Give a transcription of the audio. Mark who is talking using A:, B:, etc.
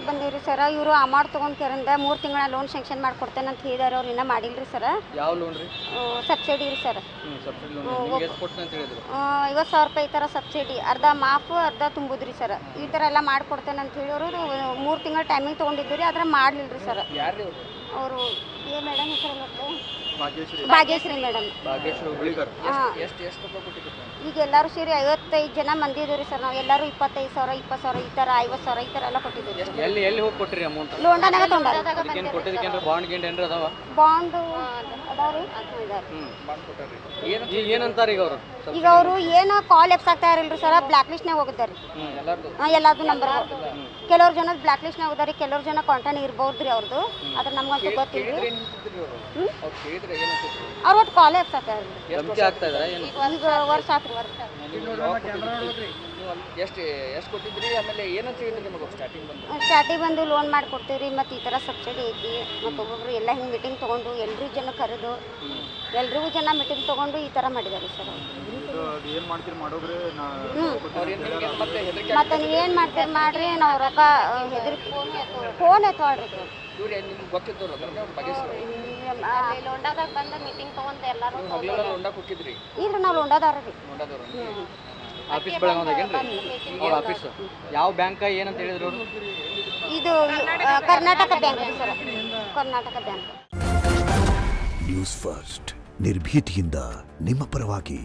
A: ಬಂದಿವ್ರಿ sir ಇವರು amount ತೊಗೊಂಡು ಕೆರಿಂದ 3 ತಿಂಗಳ ಲೋನ್ ಸ್ಯಾಂಕ್ಷನ್ ಮಾಡ್ಕೊಡ್ತೇನೆ ಅಂತ ಹೇಳಿದಾರೆ ಅವ್ರು ಇನ್ನೂ ಮಾಡಿಲ್ರಿ ಸರ್.
B: ಯಾವ ಲೋನ್ ರೀ?
A: ಸಬ್ಸಿಡಿ ರೀ ಸರ್.
B: ಸಬ್ಸಿಡಿ ಲೋನ್ ನಿಮಗೆ ಎಷ್ಟು ಕೊಡ್ತೇನೆ ಅಂತ ಹೇಳಿದ್ರು?
A: 50,000 ರೂಪಾಯಿ ಈ ಥರ ಸಬ್ಸಿಡಿ, ಅರ್ಧ ಮಾಫು ಅರ್ಧ ತುಂಬುದ್ರಿ ಸರ್. ಈ ಥರ ಎಲ್ಲ ಮಾಡ್ಕೊಡ್ತೇನೆ ಅಂತ ಹೇಳಿ ಅವರು 3 ತಿಂಗಳ ಟೈಮಿಂಗ್ ತೊಗೊಂಡಿದ್ದು ರೀ, ಆದ್ರೆ ಮಾಡಲಿಲ್ಲ ರೀ ಸರ್.
B: ಯಾರು
A: ಅವರು ಏ ಮೇಡಮ್ ಹೆಸರು ಭಾಗ್ಯಶ್ರೀ ಮೇಡಮ್. ಈಗ ಎಲ್ಲರೂ ಸೇರಿ 55 ಜನ ಮಂದಿ ಇದ್ದೀವಿ ಸರ್. ನಾವು ಎಲ್ಲರೂ 25,000 20,000 ಈ ಥರ 50,000 ಈ ಥರ ಎಲ್ಲ ಕೊಟ್ಟಿದ್ದೀವಿ.
B: ಎಲ್ಲಿ ಹೋಗಿ ಕೊಟ್ಟಿರಿ ಅಮೌಂಟ್?
A: ಲೋನ್ಡಾನಾಗ ತೊಗೊಂಡ್ರಿ.
B: ಬಾಂಡ್ ಗಿಂಡ್ ಏನ್ರ ಅದಾವ?
A: ಬಾಂಡ್ ಅದಾವ್ರಿ.
B: ಏನಂತಾರ ಈಗ ಅವರು?
A: ಈಗ ಅವರು ಏನು ಕಾಲ್ ಎಪ್ಸ್ ಆಗ್ತಾ ಇರಲ್ರಿ ಸರ್, ಬ್ಲ್ಯಾಕ್ ಲಿಸ್ಟ್ನಾಗ ಹೋಗಿದ್ದಾರೆ ಎಲ್ಲಾರ್ದು ನಂಬರ್. ಕೆಲವ್ರು ಜನ ಬ್ಲ್ಯಾಕ್ ಲಿಸ್ಟ್ನಾಗ ಹೋದಾರಿ, ಕೆಲವ್ರು ಜನ ಕಾಂಟ್ಯಾಕ್ಟ್ ಇರ್ಬೋದ್ರಿ ಅವ್ರದ್ದು, ಅದ್ರ ನಮ್ಗಂತೂ ಗೊತ್ತಿಲ್ಲ. ಅವ್ರು ಒಟ್ಟು ಕಾಲ್ ಎಪ್ಸ್ ಆಗ್ತಾ ಇರಲಿ. ಈಗ ವರ್ಷ ಆತ್ರಿ. ಸ್ಟಾರ್ಟಿಂಗ್ ಬಂದು ಲೋನ್ ಮಾಡಿಕೊಡ್ತೀವಿ ಮತ್ತು ಈ ಥರ ಸಬ್ಸಿಡಿ ಐತಿ. ಮತ್ತು ಒಬ್ಬೊಬ್ರು ಎಲ್ಲ ಹಿಂಗೆ ಮೀಟಿಂಗ್ ತೊಗೊಂಡು ಎಲ್ರಿಗೂ ಜನ ಕರೆದು ಎಲ್ರಿಗೂ ಜನ ಮೀಟಿಂಗ್ ತೊಗೊಂಡು ಈ ಥರ ಮಾಡಿದ್ದಾರೆ ಸರ್. ಮತ್ತು ನೀವೇನು ಮಾಡ್ತೀರಿ ಮಾಡ್ರಿ, ನಾವು ರೊಕ್ಕ ಹೆದರಿ ಫೋನ್ ಎತ್ತೋಳ್ರಿ. ಲೋಂಡಾದಾಗ ಬಂದು ಮೀಟಿಂಗ್ ತೊಗೊಂಡು ಎಲ್ಲರೂ ಇಲ್ರಿ, ನಾವು ಲೋಂಡಾದಾರ ರೀ.
B: ಆಫೀಸ್ ಆಫೀಸ್ ಯಾವ ಬ್ಯಾಂಕ್ ಏನಂತ ಹೇಳಿದ್ರು?
A: ಇದು Karnataka bank sir, Karnataka bank.
C: News first ನಿರ್ಭೀತಿಯಿಂದ ನಿಮ್ಮ ಪರವಾಗಿ.